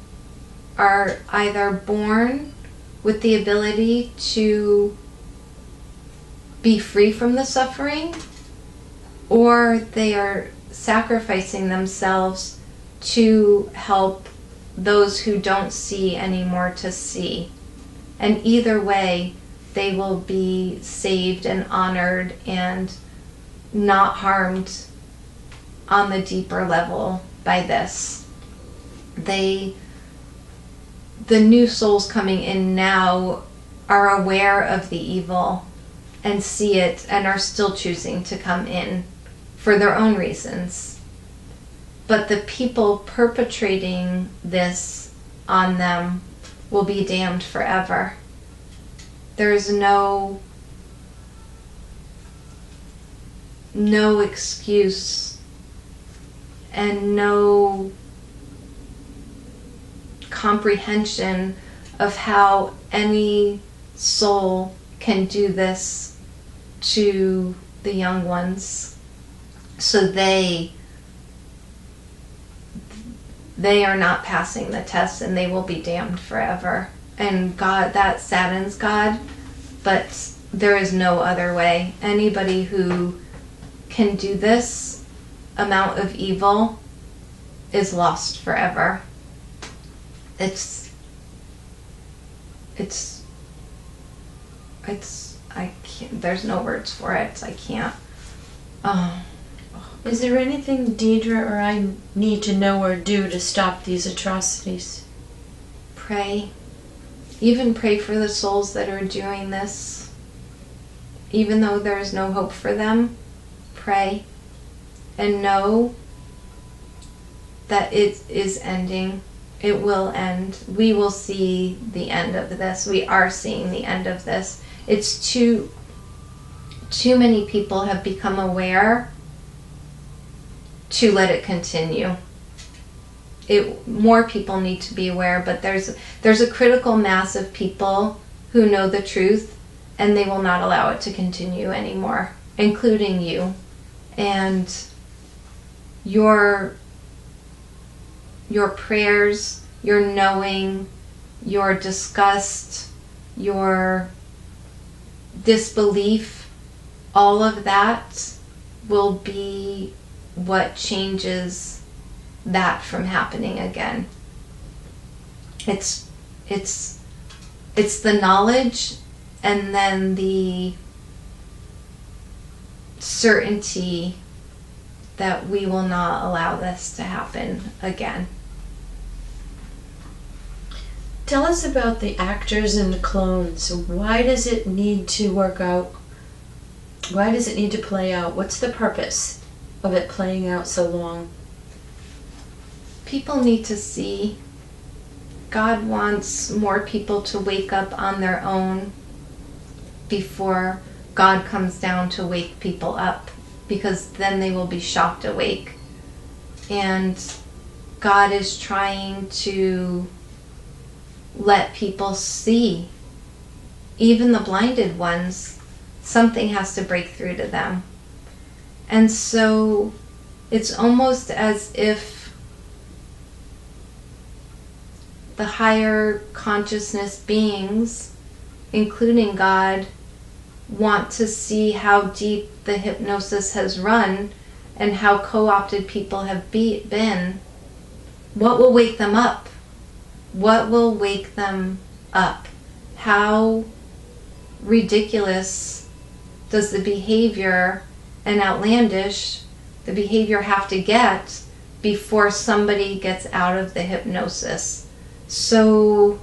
Speaker 2: are either born with the ability to be free from the suffering, or they are sacrificing themselves to help those who don't see anymore to see. And either way, they will be saved and honored and not harmed on the deeper level by this. The new souls coming in now are aware of the evil and see it and are still choosing to come in for their own reasons. But the people perpetrating this on them will be damned forever. There's no excuse and no comprehension of how any soul can do this to the young ones. So they are not passing the test, and they will be damned forever. And God, that saddens God, but there is no other way. Anybody who can do this amount of evil is lost forever. I can't, there's no words for it. I can't.
Speaker 1: Is there anything Deidre or I need to know or do to stop these atrocities?
Speaker 2: Pray. Even pray for the souls that are doing this. Even though there is no hope for them, pray. And know that it is ending. It will end. We will see the end of this. We are seeing the end of this. It's too many people have become aware to let it continue. More people need to be aware, but there's a critical mass of people who know the truth, and they will not allow it to continue anymore, including you. And your prayers, your knowing, your disgust, your disbelief, all of that will be what changes that from happening again. It's the knowledge and then the certainty that we will not allow this to happen again.
Speaker 1: Tell us about the actors and the clones. Why does it need to work out? Why does it need to play out? What's the purpose of it playing out so long?
Speaker 2: People need to see. God wants more people to wake up on their own before God comes down to wake people up, because then they will be shocked awake. And God is trying to let people see, even the blinded ones, something has to break through to them. And so it's almost as if the higher consciousness beings, including God, want to see how deep the hypnosis has run and how co-opted people have been, what will wake them up? What will wake them up? How ridiculous does the behavior and outlandish the behavior have to get before somebody gets out of the hypnosis? So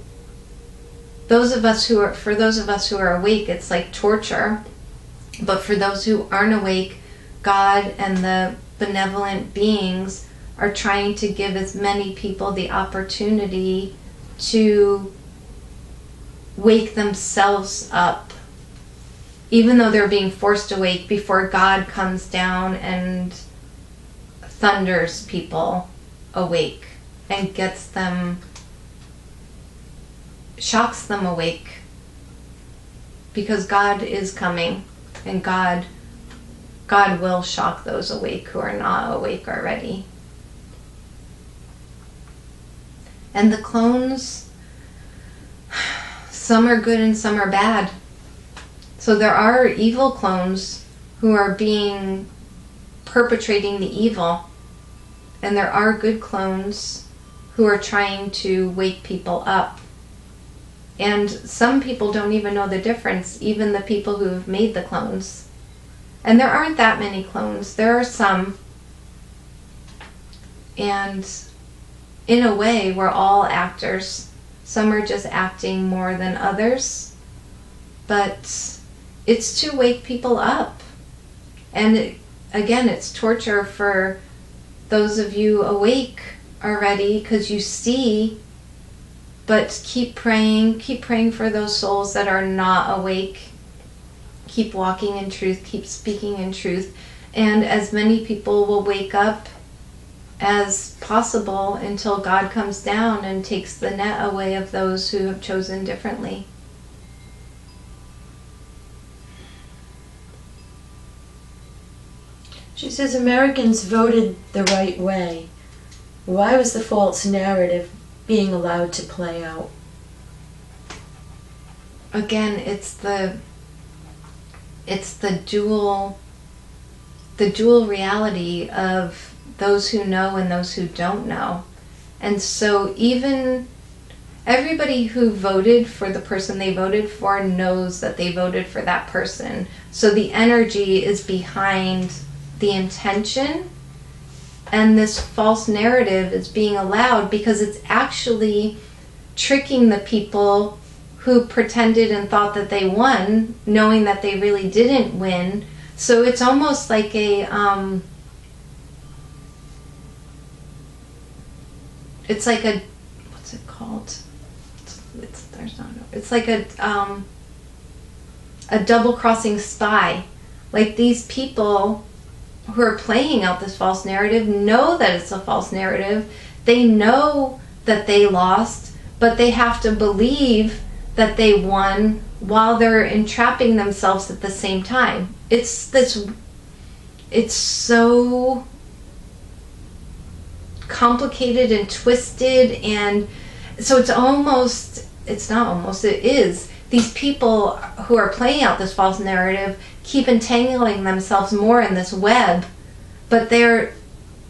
Speaker 2: for those of us who are awake, it's like torture. But for those who aren't awake, God and the benevolent beings are trying to give as many people the opportunity to wake themselves up, even though they're being forced awake, before God comes down and thunders people awake and gets them, shocks them awake, because God is coming, and God will shock those awake who are not awake already. And the clones, some are good and some are bad. So there are evil clones who are perpetrating the evil. And there are good clones who are trying to wake people up. And some people don't even know the difference, even the people who have made the clones. And there aren't that many clones. There are some. And in a way, we're all actors. Some are just acting more than others. But it's to wake people up. And again, it's torture for those of you awake already, because you see. But keep praying for those souls that are not awake. Keep walking in truth, keep speaking in truth. And as many people will wake up as possible until God comes down and takes the net away of those who have chosen differently.
Speaker 1: She says Americans voted the right way. Why was the false narrative being allowed to play out?
Speaker 2: Again, it's the dual reality of those who know and those who don't know. And so even everybody who voted for the person they voted for knows that they voted for that person. So the energy is behind the intention, and this false narrative is being allowed because it's actually tricking the people who pretended and thought that they won, knowing that they really didn't win. So it's almost like a it's like a, what's it called? It's like a double-crossing spy. Like, these people who are playing out this false narrative know that it's a false narrative. They know that they lost, but they have to believe that they won while they're entrapping themselves at the same time. It's so complicated and twisted, and so it is. These people who are playing out this false narrative keep entangling themselves more in this web, but there's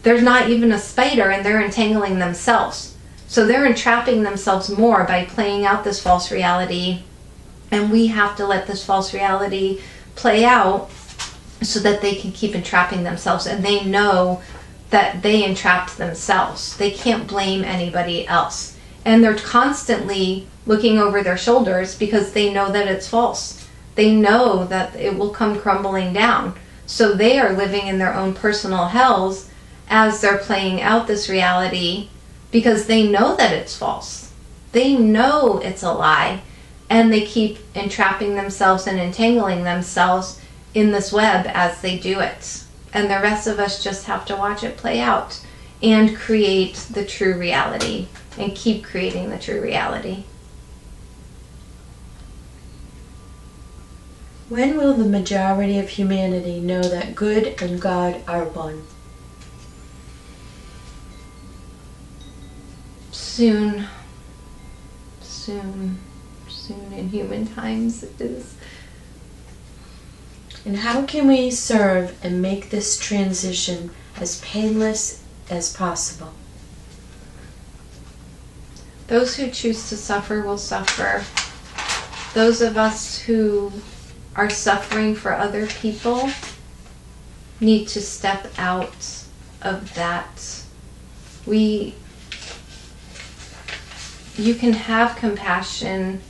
Speaker 2: not even a spider, and they're entangling themselves. So they're entrapping themselves more by playing out this false reality, and we have to let this false reality play out so that they can keep entrapping themselves, and they know that they entrapped themselves. They can't blame anybody else. And they're constantly looking over their shoulders because they know that it's false. They know that it will come crumbling down. So they are living in their own personal hells as they're playing out this reality, because they know that it's false. They know it's a lie, and they keep entrapping themselves and entangling themselves in this web as they do it. And the rest of us just have to watch it play out and create the true reality, and keep creating the true reality.
Speaker 1: When will the majority of humanity know that good and God are one?
Speaker 2: Soon in human times. It is
Speaker 1: And how can we serve and make this transition as painless as possible?
Speaker 2: Those who choose to suffer will suffer. Those of us who are suffering for other people need to step out of that. You can have compassion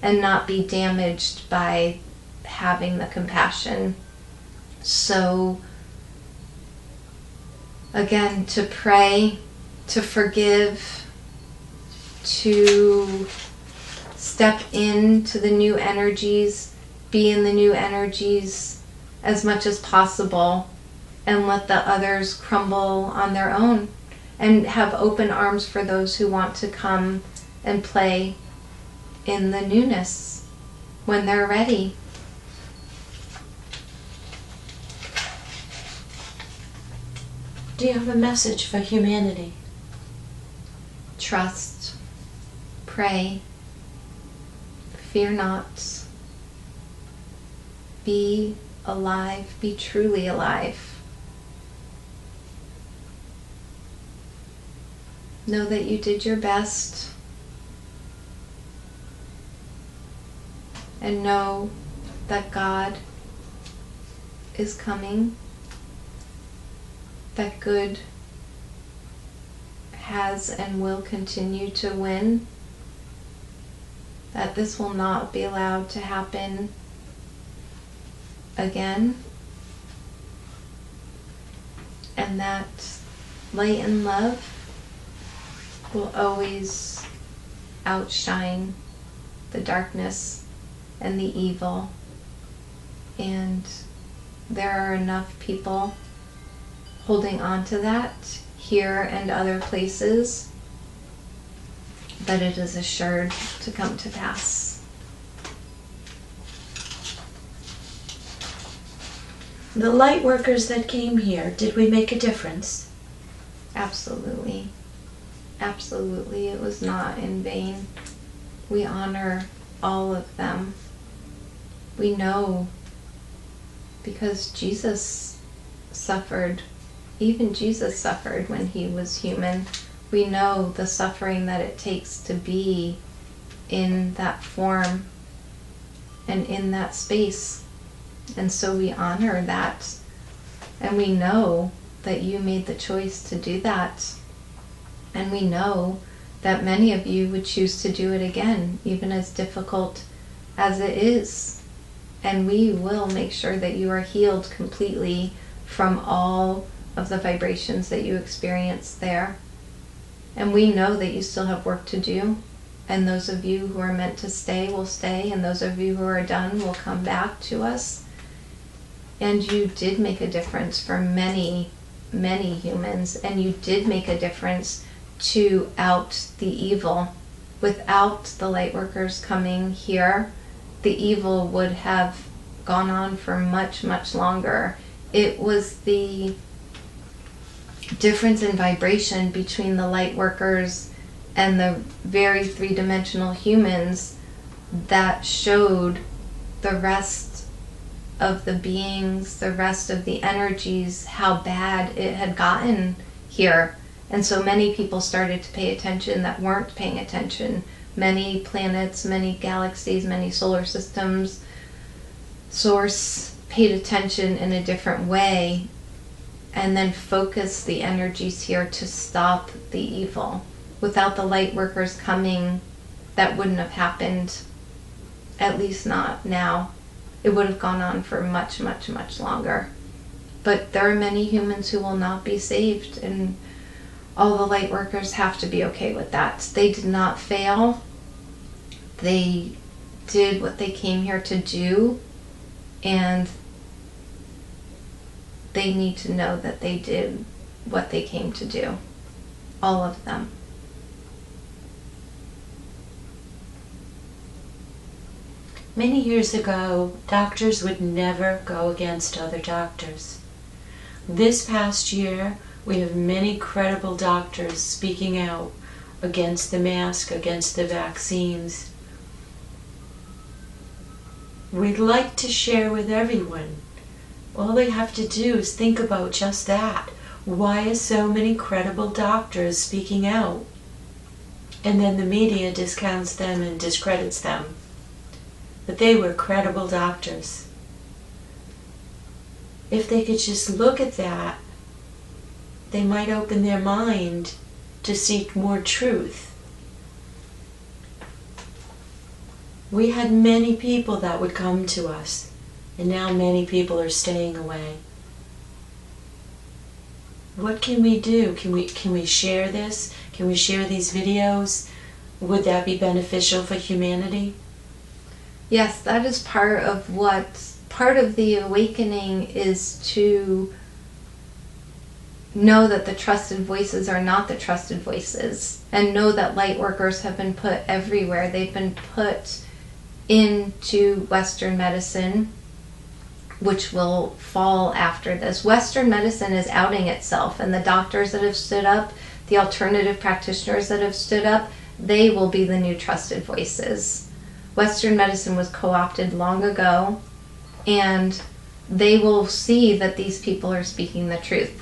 Speaker 2: and not be damaged by having the compassion. So, again, to pray, to forgive, to step into the new energies, be in the new energies as much as possible, and let the others crumble on their own, and have open arms for those who want to come and play in the newness when they're ready.
Speaker 1: Do you have a message for humanity?
Speaker 2: Trust, pray, fear not, be alive, be truly alive. Know that you did your best, and know that God is coming, that good has and will continue to win, that this will not be allowed to happen again, and that light and love will always outshine the darkness and the evil. And there are enough people holding on to that here and other places that it is assured to come to pass.
Speaker 1: The light workers that came here, did we make a difference?
Speaker 2: Absolutely. Absolutely, it was not in vain. We honor all of them. We know because Jesus suffered, even Jesus suffered when he was human. We know the suffering that it takes to be in that form and in that space. And so we honor that. And we know that you made the choice to do that. And we know that many of you would choose to do it again, even as difficult as it is. And we will make sure that you are healed completely from all of the vibrations that you experienced there. And we know that you still have work to do. And those of you who are meant to stay will stay. And those of you who are done will come back to us. And you did make a difference for many, many humans. And you did make a difference to out the evil. Without the light workers coming here, the evil would have gone on for much, much longer. It was the difference in vibration between the light workers and the very three-dimensional humans that showed the rest of the beings, the rest of the energies, how bad it had gotten here. And so many people started to pay attention that weren't paying attention. Many planets, many galaxies, many solar systems, source paid attention in a different way and then focused the energies here to stop the evil. Without the light workers coming, that wouldn't have happened, at least not now. It would have gone on for much, much, much longer. But there are many humans who will not be saved, and all the light workers have to be okay with that. They did not fail. They did what they came here to do, and they need to know that they did what they came to do. All of them.
Speaker 1: Many years ago, doctors would never go against other doctors. This past year, we have many credible doctors speaking out against the mask, against the vaccines. We'd like to share with everyone All they have to do is think about just that. Why are so many credible doctors speaking out? And then the media discounts them and discredits them. But they were credible doctors. If they could just look at that, they might open their mind to seek more truth. We had many people that would come to us, and now many people are staying away. What can we do? Can we share this? Can we share these videos? Would that be beneficial for humanity?
Speaker 2: Yes, that is part of the awakening, is to know that the trusted voices are not the trusted voices, and know that light workers have been put everywhere. They've been put into Western medicine, which will fall after this. Western medicine is outing itself, and the doctors that have stood up, the alternative practitioners that have stood up, they will be the new trusted voices. Western medicine was co-opted long ago, and they will see that these people are speaking the truth.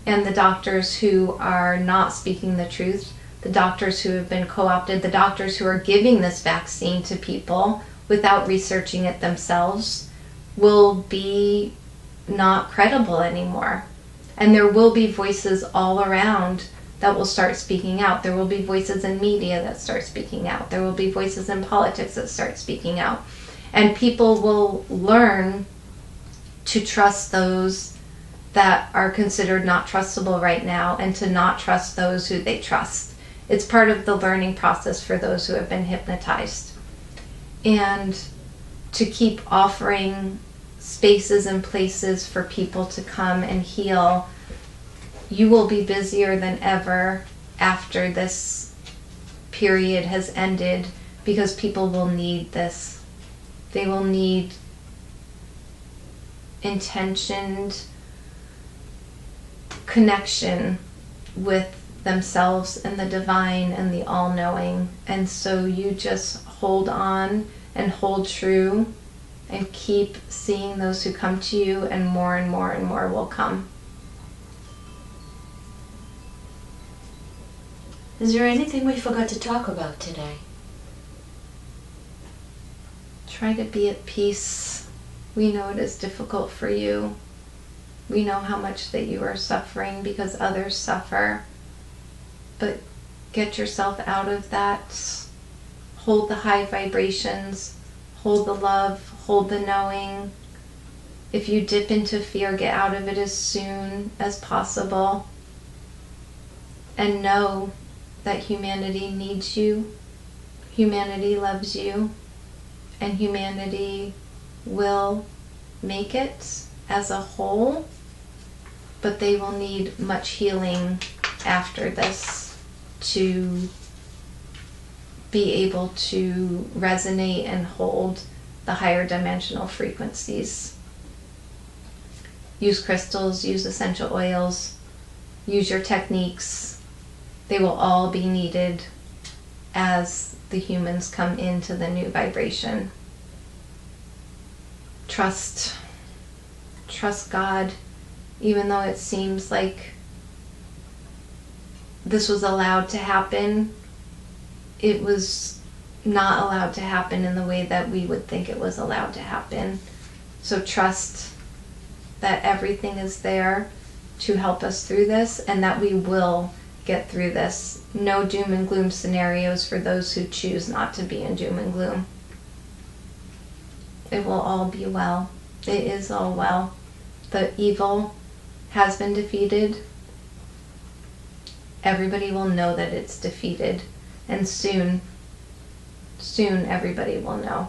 Speaker 2: And the doctors who are not speaking the truth, the doctors who have been co-opted, the doctors who are giving this vaccine to people without researching it themselves, will be not credible anymore. And there will be voices all around that will start speaking out. There will be voices in media that start speaking out. There will be voices in politics that start speaking out. And people will learn to trust those that are considered not trustable right now, and to not trust those who they trust. It's part of the learning process for those who have been hypnotized. And to keep offering spaces and places for people to come and heal. You will be busier than ever after this period has ended, because people will need this. They will need intentioned connection with themselves and the divine and the all-knowing. And so you just hold on and hold true and keep seeing those who come to you, and more and more and more will come.
Speaker 1: Is there anything we forgot to talk about today?
Speaker 2: Try to be at peace. We know it is difficult for you. We know how much that you are suffering because others suffer. But get yourself out of that. Hold the high vibrations. Hold the love. Hold the knowing. If you dip into fear, get out of it as soon as possible. And know that humanity needs you. Humanity loves you. And humanity will make it as a whole. But they will need much healing after this to be able to resonate and hold the higher dimensional frequencies. Use crystals, use essential oils, use your techniques. They will all be needed as the humans come into the new vibration. Trust God, even though it seems like this was allowed to happen. It was not allowed to happen in the way that we would think it was allowed to happen. So trust that everything is there to help us through this, and that we will get through this. No doom and gloom scenarios for those who choose not to be in doom and gloom. It will all be well. It is all well. The evil has been defeated. Everybody will know that it's defeated. And soon everybody will know.